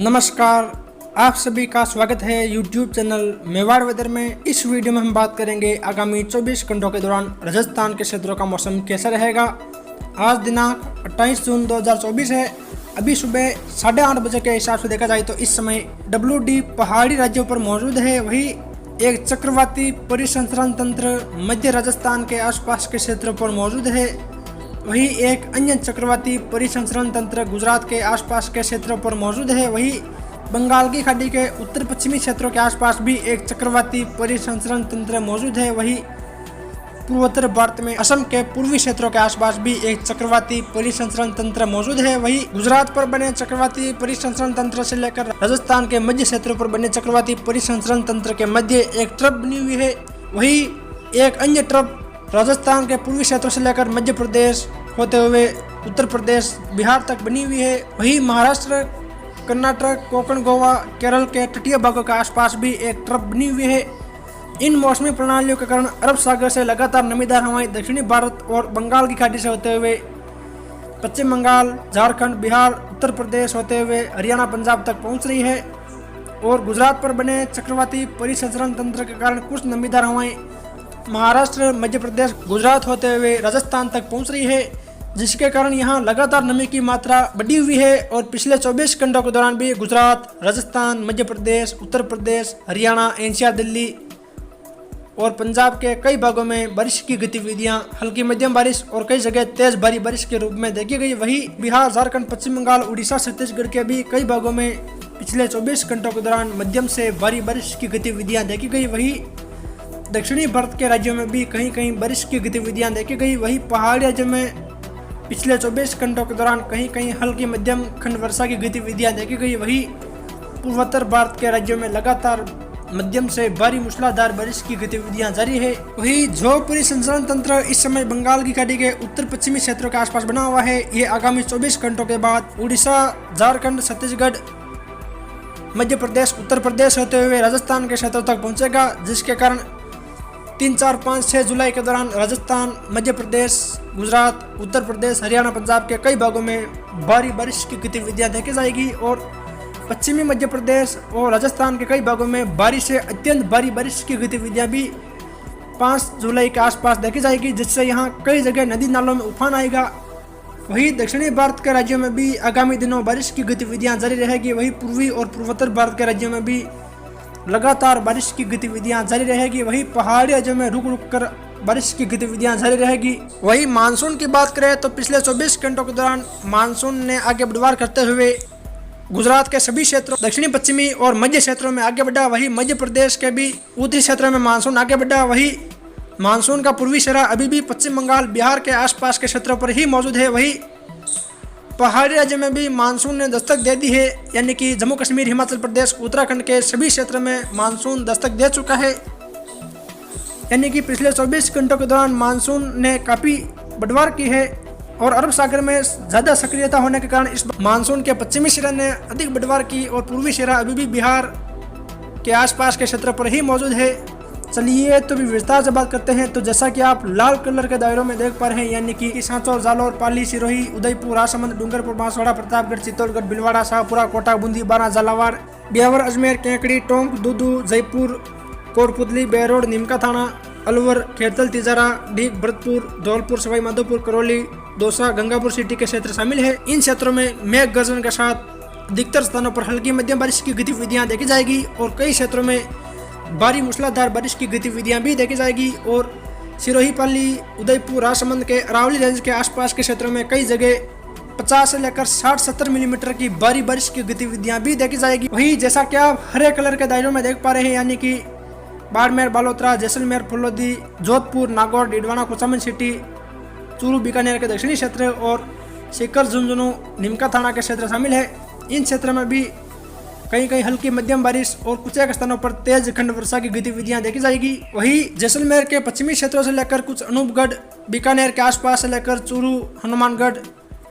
नमस्कार, आप सभी का स्वागत है YouTube चैनल मेवाड़ वेदर में। इस वीडियो में हम बात करेंगे आगामी 24 घंटों के दौरान राजस्थान के क्षेत्रों का मौसम कैसा रहेगा। आज दिनांक 28 जून 2024 है। अभी सुबह 8:30 बजे के हिसाब से देखा जाए तो इस समय WD पहाड़ी राज्यों पर मौजूद है। वही एक चक्रवाती परिसंचरण तंत्र मध्य राजस्थान के आसपास के क्षेत्रों पर मौजूद है। वही एक अन्य चक्रवाती परिसंचरण तंत्र गुजरात के आसपास के क्षेत्रों पर मौजूद है। वही बंगाल की खाड़ी के उत्तर पश्चिमी क्षेत्रों के आसपास भी एक चक्रवाती परिसंचरण तंत्र मौजूद है। वही पूर्वोत्तर भारत में असम के पूर्वी क्षेत्रों के आसपास भी एक चक्रवाती परिसंचरण तंत्र मौजूद है। वही गुजरात पर बने चक्रवाती परिसंचरण तंत्र से लेकर राजस्थान के मध्य क्षेत्रों पर बने चक्रवाती परिसंचरण तंत्र के मध्य एक ट्रफ बनी हुई है। वही एक अन्य ट्रफ राजस्थान के पूर्वी क्षेत्रों से लेकर मध्य प्रदेश होते हुए उत्तर प्रदेश बिहार तक बनी हुई है। वही महाराष्ट्र, कर्नाटक, कोंकण, गोवा, केरल के तटीय भागों के आसपास भी एक ट्रफ बनी हुई है। इन मौसमी प्रणालियों के कारण अरब सागर से लगातार नमीदार हवाएं दक्षिणी भारत और बंगाल की खाड़ी से होते हुए पश्चिम बंगाल, झारखंड, बिहार, उत्तर प्रदेश होते हुए हरियाणा, पंजाब तक पहुंच रही है। और गुजरात पर बने चक्रवाती परिसंचरण तंत्र के कारण कुछ नमीदार हवाएं महाराष्ट्र, मध्य प्रदेश, गुजरात होते हुए राजस्थान तक पहुंच रही है, जिसके कारण यहां लगातार नमी की मात्रा बढ़ी हुई है। और पिछले 24 घंटों के दौरान भी गुजरात, राजस्थान, मध्य प्रदेश, उत्तर प्रदेश, हरियाणा, एनसीआर, दिल्ली और पंजाब के कई भागों में बारिश की गतिविधियां हल्की मध्यम बारिश और कई जगह तेज भारी बारिश के रूप में देखी गई। वही बिहार, झारखंड, पश्चिम बंगाल, उड़ीसा, छत्तीसगढ़ के भी कई भागों में पिछले 24 घंटों के दौरान मध्यम से भारी बारिश की गतिविधियां देखी गई। वही दक्षिणी भारत के राज्यों में भी कहीं कहीं बारिश की गतिविधियां देखी गई। वही पहाड़ी राज्यों में पिछले 24 घंटों के दौरान कहीं कहीं हल्की मध्यम खंड वर्षा की गतिविधियां देखी गई। वही पूर्वोत्तर भारत के राज्यों में लगातार मध्यम से भारी मूसलाधार बारिश की गतिविधियां जारी है। वही जो परिसंचरण तंत्र इस समय बंगाल की खाड़ी के उत्तर पश्चिमी क्षेत्रों के आसपास बना हुआ है, ये आगामी 24 घंटों के बाद उड़ीसा, झारखंड, छत्तीसगढ़, मध्य प्रदेश, उत्तर प्रदेश होते हुए राजस्थान के क्षेत्रों तक पहुंचेगा, जिसके कारण 3, 4, 5, 6 जुलाई के दौरान राजस्थान, मध्य प्रदेश, गुजरात, उत्तर प्रदेश, हरियाणा, पंजाब के कई भागों में भारी बारिश की गतिविधियां देखी जाएगी। और पश्चिमी मध्य प्रदेश और राजस्थान के कई भागों में भारी से अत्यंत भारी बारिश की गतिविधियां भी 5 जुलाई के आसपास देखी जाएगी, जिससे यहाँ कई जगह नदी नालों में उफान आएगा। वही दक्षिणी भारत के राज्यों में भी आगामी दिनों बारिश की गतिविधियां जारी रहेगी। वही पूर्वी और पूर्वोत्तर भारत के राज्यों में भी लगातार बारिश की गतिविधियां जारी रहेगी। वही पहाड़ी राज्यों में रुक रुक कर बारिश की गतिविधियां जारी रहेगी। वही मानसून की बात करें तो पिछले 24 घंटों के दौरान मानसून ने आगे बढ़वार करते हुए गुजरात के सभी क्षेत्रों, दक्षिणी पश्चिमी और मध्य क्षेत्रों में आगे बढ़ा। वही मध्य प्रदेश के भी उत्तरी क्षेत्रों में मानसून आगे बढ़ा। वही मानसून का पूर्वी सिरा अभी भी पश्चिम बंगाल, बिहार के आसपास के क्षेत्रों पर ही मौजूद है। वही पहाड़ी राज्य में भी मानसून ने दस्तक दे दी है, यानी कि जम्मू कश्मीर, हिमाचल प्रदेश, उत्तराखंड के सभी क्षेत्रों में मानसून दस्तक दे चुका है। यानी कि पिछले 24 घंटों के दौरान मानसून ने काफ़ी बढ़वार की है। और अरब सागर में ज़्यादा सक्रियता होने के कारण इस मानसून के पश्चिमी सिरा ने अधिक बढ़वार की और पूर्वी सिरा अभी भी बिहार के आसपास के क्षेत्रों पर ही मौजूद है। चलिए तो भी विस्तार से बात करते हैं। तो जैसा कि आप लाल कलर के दायरों में देख पा रहे हैं, यानी कि सांचौर, जालौर, पाली, सिरोही, उदयपुर, राजसमंद, डूंगरपुर, बांसवाड़ा, प्रतापगढ़, चित्तौड़गढ़, भीलवाड़ा, शाहपुरा, कोटा, बूंदी, बारा, झालावाड़, ब्यावर, अजमेर, केकड़ी, टोंक, दूदू, जयपुर, कोटपुतली, बेरोड, निमका थाना, अलवर, खेतल, तिजारा, डीग, भरतपुर, धौलपुर, सवाई माधोपुर, करौली, दौसा, गंगापुर सिटी के क्षेत्र शामिल है। इन क्षेत्रों में मेघ गर्जन के साथ अधिकतर स्थानों पर हल्की मध्यम बारिश की गतिविधियां देखी जाएगी और कई क्षेत्रों में भारी मूसलाधार बारिश की गतिविधियां भी देखी जाएगी। और सिरोही, पाली, उदयपुर, राजसमंद के अरावली रेंज के आसपास के क्षेत्रों में कई जगह 50 से लेकर 60-70 मिलीमीटर की भारी बारिश की गतिविधियां भी देखी जाएगी। वही जैसा कि आप हरे कलर के दायरों में देख पा रहे हैं, यानी कि बाड़मेर, बालोतरा, जैसलमेर, फुलौदी, जोधपुर, नागौर, डिडवाना, कोचामन सिटी, चूरू, बीकानेर के दक्षिणी क्षेत्र और सीकर, झुंझुनू, निमका थाना के क्षेत्र शामिल है। इन क्षेत्रों में भी कहीं कहीं हल्की मध्यम बारिश और कुछ एक स्थानों पर तेज खंड वर्षा की गतिविधियां देखी जाएगी। वही जैसलमेर के पश्चिमी क्षेत्रों से लेकर कुछ अनूपगढ़, बीकानेर के आसपास से लेकर चूरू, हनुमानगढ़,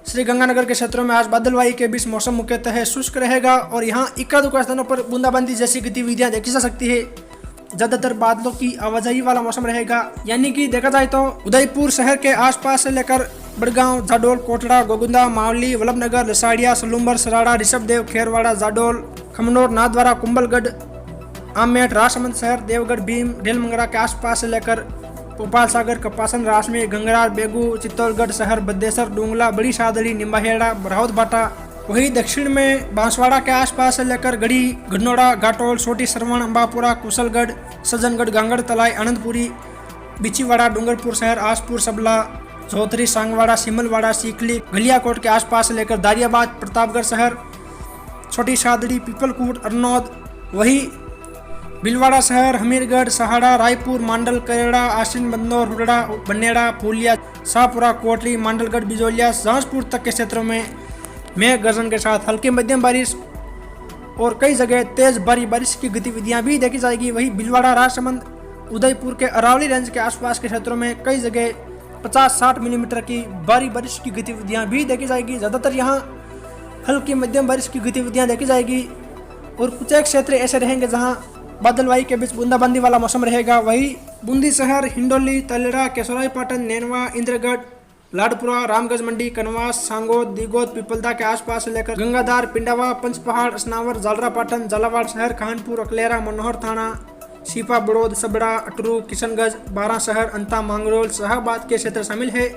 श्री गंगानगर के क्षेत्रों में आज बादलवाई के बीच मौसम मुख्यतः शुष्क रहेगा और यहाँ इक्का दुक्का स्थानों पर बूंदाबांदी जैसी गतिविधियां देखी जा सकती है। ज्यादातर बादलों की आवाजाही वाला मौसम रहेगा, यानी कि देखा जाए तो उदयपुर शहर के आसपास से लेकर बड़गांव, जाडोल, कोटड़ा, गोगुंदा, मावली, वल्लभनगर, लसाड़िया, सलूम्बर, सराड़ा, ऋषभदेव, खेरवाड़ा, जाडोल, खमनोर, नाथद्वारा, कुंभलगढ़, आमेट, राजसमंद शहर, देवगढ़, भीम, रेलमंगरा के आसपास से लेकर भोपाल सागर, कपासन, रासमी, गंगरार, बेगू, चित्तौड़गढ़ शहर, बद्देसर, डूंगला, बड़ी सादड़ी, निम्बाहेड़ा, बराउद बाटा। वहीं दक्षिण में बांसवाड़ा के आसपास से लेकर गढ़ी, गन्नौड़ा, घाटोल, छोटी सरवण, अंबापुरा, कुशलगढ़, सज्जनगढ़, गांगड़, तलाई, आनंदपुरी, बिचीवाड़ा, डूंगरपुर शहर, आसपुर, सबला, चौधरी, सांगवाड़ा, सिमलवाड़ा, सीखली, गलियाकोट के आसपास से लेकर दारियाबाद, प्रतापगढ़ शहर, छोटी सादड़ी, पीपलकूट, अरनौद। वही भीलवाड़ा शहर, हमीरगढ़, सहाड़ा, रायपुर, मांडल, करेड़ा, आश्विन, बंदौर, हुडड़ा, बनेड़ा, फूलिया, शाहपुरा, कोटरी, मांडलगढ़, बिजोलिया, जांजपुर तक के क्षेत्रों में मेघ गर्जन के साथ हल्की मध्यम बारिश और कई जगह तेज भारी बारिश की गतिविधियां भी देखी जाएगी। वही भीलवाड़ा, राजसमंद, उदयपुर के अरावली रेंज के आसपास के क्षेत्रों में कई जगह 50-60 मिलीमीटर की भारी बारिश की गतिविधियां भी देखी जाएगी। ज़्यादातर यहाँ हल्की मध्यम बारिश की गतिविधियां देखी जाएगी और कुछ एक क्षेत्र ऐसे रहेंगे जहाँ बादलवाई के बीच बूंदाबांदी वाला मौसम रहेगा। वही बूंदी शहर, हिंडोली, तलेड़ा, केशवरायपाटन, नैनवा, इंद्रगढ़, लाडपुरा, रामगंज मंडी, कनवास, सांगोद, दीगोद, पिपलदा के आसपास से लेकर गंगाधार, पिंडावा, पंचपहाड़, असनावर, जालरापाटन, झालावाड़ शहर, कानपुर, अकलेरा, मनोहर थाना, सीपा, बड़ौद, सबड़ा, अटरू, किशनगंज, बारह शहर, अंता, मांगरोल, शाहबाद के क्षेत्र शामिल है।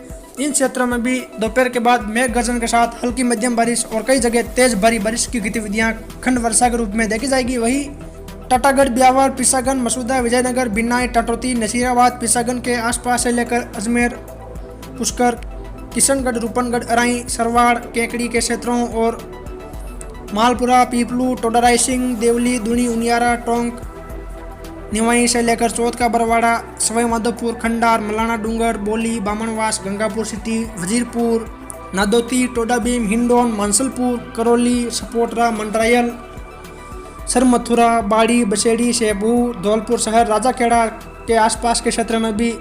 इन क्षेत्रों में भी दोपहर के बाद मेघ गर्जन के साथ हल्की मध्यम बारिश और कई जगह तेज भारी बारिश की गतिविधियां खंड वर्षा के रूप में देखी जाएगी। वही टाटागढ़, ब्यावर, पिसागन, मसूदा, विजयनगर, बिन्नाई, टाटोती, नसीराबाद, पिसागन के आसपास से लेकर अजमेर, पुष्कर, किशनगढ़, रूपनगढ़, अराई, सरवाड़, केकड़ी के क्षेत्रों और मालपुरा, पीपलू, टोडराई सिंह, देवली, दुनी, उनियारा, टोंक, निवाई से लेकर चौथ का बरवाड़ा, सवाई माधोपुर, खंडार, मलाना डूंगर, बोली, बामनवास, गंगापुर सिटी, वजीरपुर, नादौती, टोडाभीम, हिंडौन, मानसलपुर, करौली, सपोटरा, मंडरायल, सरमथुरा, बाड़ी, बसेड़ी, सेबू, धौलपुर शहर, राजाखेड़ा के आसपास के क्षेत्र में भी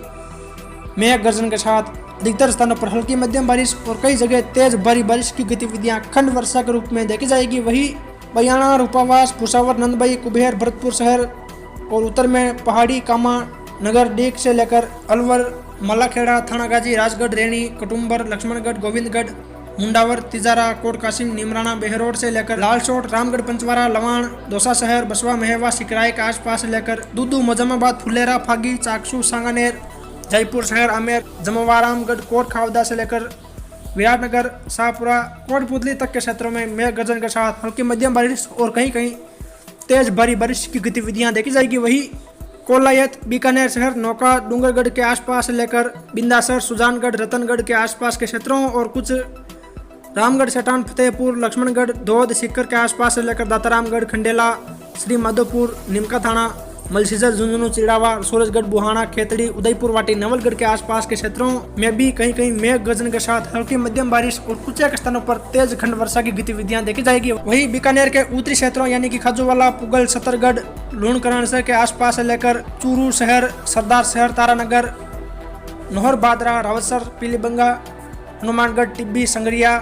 मेघ गर्जन के साथ अधिकतर स्थानों पर हल्की मध्यम बारिश और कई जगह तेज भारी बारिश की गतिविधियां खंड वर्षा के रूप में देखी जाएगी। वही बयाना, रूपावास, पुशावर, नंदबाई, कुबेर, भरतपुर शहर और उत्तर में पहाड़ी, कामा, नगर, डीक से लेकर अलवर, मलाखेड़ा, थानागाजी, राजगढ़, रेणी, कटुम्बर, लक्ष्मणगढ़, गोविंदगढ़, मुंडावर, तिजारा, कोट कासिम, निमराना, बेहरोड से लेकर लालसोट, रामगढ़, पंचवारा, लवाण, दौसा शहर, बसवा, मेहवा, सिकराय के आसपास से लेकर दूदू, मोजम्माबाद, फुलेरा, फागी, चाकसू, सांगानेर, जयपुर शहर, आमेर, जमवारामगढ़, कोट खावदा से लेकर विराटनगर, शाहपुरा, कोटपुतली तक के क्षेत्रों में मेघ गर्जन के साथ हल्की मध्यम बारिश और कहीं कहीं तेज भारी बारिश की गतिविधियां देखी जाएगी। वही कोलायत, बीकानेर शहर, नौका, डूंगरगढ़ के आसपास से लेकर बिंदासर, सुजानगढ़, रतनगढ़ के आसपास के क्षेत्रों और कुछ रामगढ़, सटान, फतेहपुर, लक्ष्मणगढ़, धोद, सिक्कर के आसपास से लेकर दातारामगढ़, खंडेला, श्री माधोपुर, निमका थाना, मलसीसर, झुंझुनू, चिड़ावा, सूरजगढ़, बुहाना, खेतड़ी, उदयपुर वाटी, नवलगढ़ के आसपास के क्षेत्रों में भी कहीं कहीं मेघ गर्जन के साथ हल्की मध्यम बारिश और कुछ एक स्थानों पर तेज खंड वर्षा की गतिविधियां देखी जाएगी। वहीं बीकानेर के उत्तरी क्षेत्रों यानी कि खाजूवाला, पुगल, सतरगढ़, लूणकरण के आसपास से लेकर चूरू शहर, सरदार शहर, तारानगर, नोहर, बादरा, रावतसर, पीलीबंगा, हनुमानगढ़, टिब्बी, संगरिया,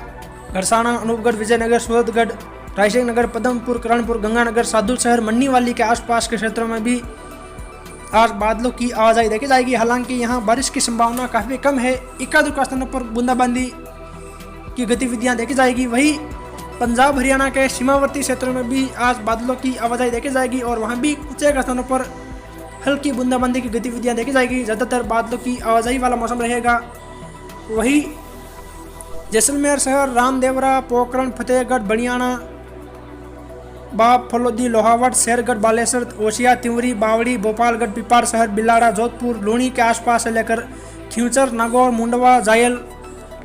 घरसाना, अनूपगढ़, विजयनगर, सूरतगढ़, रायसिंह नगर, पदमपुर, करणपुर, गंगानगर, साधु शहर, मन्नीवाली के आसपास के क्षेत्रों में भी आज बादलों की आवाजाही देखी जाएगी। हालांकि यहाँ बारिश की संभावना काफ़ी कम है। इक्का-दुक्का स्थानों पर बूंदाबांदी की गतिविधियां देखी जाएगी। वहीं पंजाब, हरियाणा के सीमावर्ती क्षेत्रों में भी आज बादलों की आवाजाही देखी जाएगी और वहाँ भी कुछ एक स्थानों पर हल्की बूंदाबांदी की गतिविधियां देखी जाएगी। ज़्यादातर बादलों की आवाजाही वाला मौसम रहेगा। वहीं जैसलमेर शहर, रामदेवरा, पोखरण, फतेहगढ़, बनियाना, बाप, फलोदी, लोहावट, शेरगढ़, बालेश्वर, ओसिया, तिवरी, बावड़ी, गोपालगढ़, पिपाड़ शहर, बिलाड़ा, जोधपुर, लूणी के आसपास से लेकर खींचर, नागौर, मुंडवा, जायल,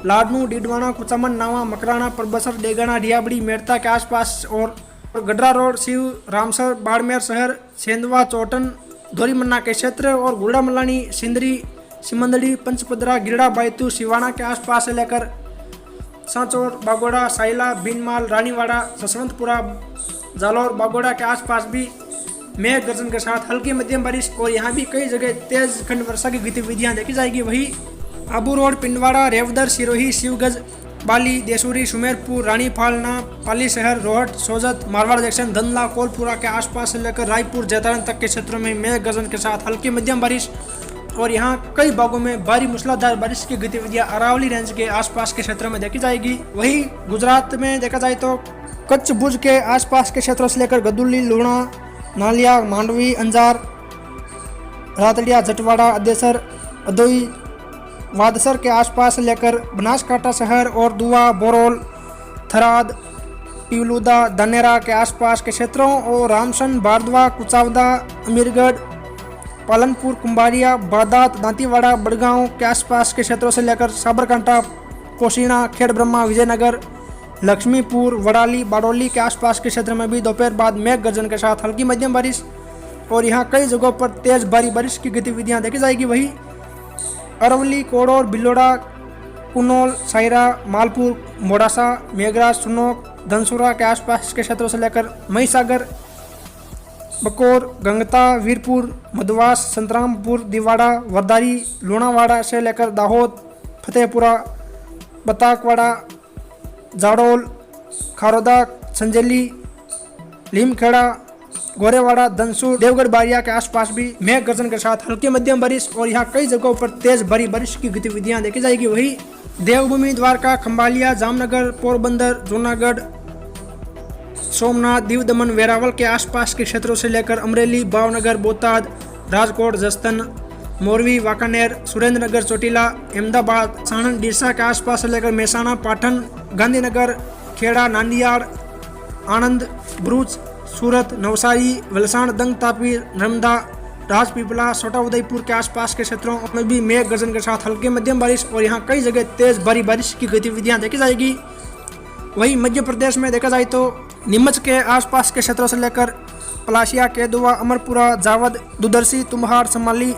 लाडनू, डीडवाना, कुचामन, नावा, मकराना, परबसर, डेगाना, डियाबड़ी, मेड़ता के आसपास और गडरा रोड, शिव, रामसर, बाड़मेर शहर, सेंधवा, चौटन, धोरीमन्ना के क्षेत्र और गुड़ामलानी, सिंदरी, सिमंदड़ी, पंचपदरा, गिरड़ा, बायतू, सिवाना के आसपास से लेकर सांचौर, बागोड़ा, साइला, बीनमाल, रानीवाड़ा, जसवंतपुरा, जालौर, बागोड़ा के आसपास भी मेघ गर्जन के साथ हल्की मध्यम बारिश और यहाँ भी कई जगह तेज खंड वर्षा की गतिविधियां देखी जाएगी। वहीं आबू रोड, पिंडवाड़ा, रेवदर, सिरोही, शिवगंज, बाली, देसूरी, सुमेरपुर, रानी फालना, पाली शहर, रोहट, सोजत, मारवाड़ जंक्शन, धंधला, कोलपुरा के आसपास से लेकर रायपुर, जैतारण तक के क्षेत्रों में मेघ गर्जन के साथ हल्की मध्यम बारिश और यहाँ कई भागों में भारी मूसलाधार बारिश की गतिविधियां अरावली रेंज के आसपास के क्षेत्रों में देखी जाएगी। वहीं गुजरात में देखा जाए तो कच्छ भुज के आसपास के क्षेत्रों से लेकर गदुल्ली, लूणा, नालिया, मांडवी, अंजार, रातड़िया, जटवाड़ा, अदेसर, अदोई, वादसर के आसपास से लेकर बनासकांठा शहर और दुआ, बोरोल, थराद, पिवलुदा, धानेरा के आसपास के क्षेत्रों और रामसन, बारदवा, कुचावदा, अमीरगढ़, पालनपुर, कुंभारिया, बादात, दांतीवाड़ा, बड़गांव के आसपास के क्षेत्रों से लेकर साबरकांठा, कोसीना, खेड़ ब्रह्मा, विजयनगर, लक्ष्मीपुर, वड़ाली, बाडोली के आसपास के क्षेत्र में भी दोपहर बाद मेघ गर्जन के साथ हल्की मध्यम बारिश और यहाँ कई जगहों पर तेज भारी बारिश की गतिविधियां देखी जाएगी। वहीं अरवली, कोड़ौर, बिलोड़ा, कुनौल, सायरा, मालपुर, मोडासा, मेघराज, सुनोक, धनसुरा के आसपास के क्षेत्रों से लेकर महिसागर, बकोर, गंगता, वीरपुर, मधवास, संतरामपुर, दिवाड़ा, वरदारी, लुणावाड़ा से लेकर दाहोद, फतेहपुरा, बताकवाड़ा, जाडोल, खारोदा, संजेली, लीमखेड़ा, गोरेवाड़ा, धनसूर, देवगढ़, बारिया के आसपास भी मेघ गर्जन के साथ हल्की मध्यम बारिश और यहाँ कई जगहों पर तेज भारी बारिश की गतिविधियां देखी जाएगी। वहीं देवभूमि, द्वारका, खंभालिया, जामनगर, पोरबंदर, जूनागढ़, सोमनाथ, दीव दमन, वेरावल के आसपास के क्षेत्रों से लेकर अमरेली, भावनगर, बोटाद, राजकोट, जसदन, मोरवी, वांकानेर, सुरेंद्रनगर, चोटीला, अहमदाबाद, साणंद, डीसा के आसपास से लेकर मेहसाणा, पाटन, गांधीनगर, खेड़ा, नांदियाड़, आणंद, भरूच, सूरत, नवसारी, वलसाड़, दंग, तापी, नर्मदा, राजपीपला, छोटा उदयपुर के आसपास के क्षेत्रों में भी मेघ गर्जन के साथ हल्की मध्यम बारिश और यहाँ कई जगह तेज भारी बारिश की गतिविधियां देखी जाएगी। वहीं मध्य प्रदेश में देखा जाए तो नीमच के आसपास के क्षेत्रों से लेकर पलाशिया, केदुआ, अमरपुरा, जावद, दुदर्शी, तुम्हार, समाली,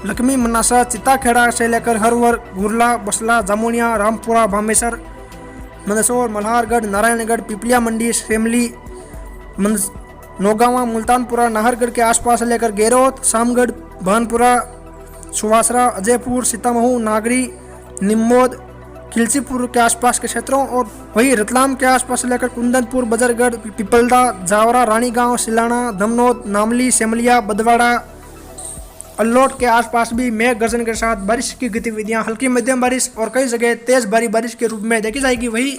लक्ष्मी, मनासा, चित्ताखेड़ा से लेकर हरवर, गुरला, बसला, जामुनिया, रामपुरा, भामेसर, मंदसौर, मल्हारगढ़, नारायणगढ़, पिपलिया मंडी, शेमली, नौगावा, मुल्तानपुरा, नाहरगढ़ के आसपास से लेकर गेरोत, शामगढ़, भानपुरा, सुवासरा, अजयपुर, सीतामऊ, नागरी, निम्मोद, खिलसीपुर के आसपास के क्षेत्रों और वहीं रतलाम के आसपास से लेकर कुंदनपुर, बजरगढ़, पिपलदा, जावरा, रानीगांव, सिलाना, धमनोद, नामली, सेमलिया, बदवाड़ा, अल्लोट के आसपास भी मेघ गर्जन के साथ बारिश की गतिविधियां हल्की मध्यम बारिश और कई जगह तेज भारी बारिश के रूप में देखी जाएगी। वहीं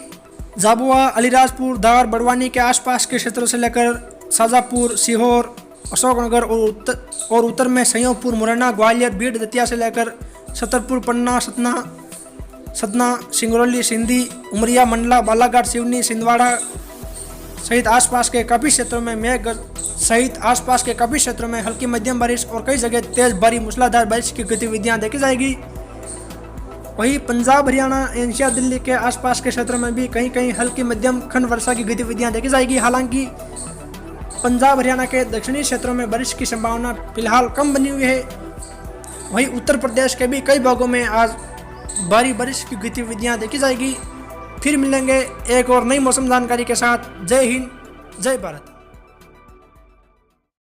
झाबुआ, अलीराजपुर, धार, बड़वानी के आसपास के क्षेत्रों से लेकर शाजापुर, सीहोर, अशोकनगर और उत्तर में संयोगपुर, मुरैना, ग्वालियर, बीड, दतिया से लेकर छतरपुर, पन्ना, सतना, सिंगरौली, सिंधी, उमरिया, मंडला, बालाघाट, सिवनी, छिंदवाड़ा सहित आसपास के काफ़ी क्षेत्रों में हल्की मध्यम बारिश और कई जगह तेज भारी मूसलाधार बारिश की गतिविधियां देखी जाएगी। वहीं पंजाब, हरियाणा, एनसीआर, दिल्ली के आसपास के क्षेत्रों में भी कहीं कहीं हल्की मध्यम खंड वर्षा की गतिविधियां देखी जाएगी। हालांकि पंजाब, हरियाणा के दक्षिणी क्षेत्रों में बारिश की संभावना फिलहाल कम बनी हुई है। वहीं उत्तर प्रदेश के भी कई भागों में आज भारी बारिश की गतिविधियां देखी जाएगी। फिर मिलेंगे एक और नई मौसम जानकारी के साथ। जय हिंद, जय भारत।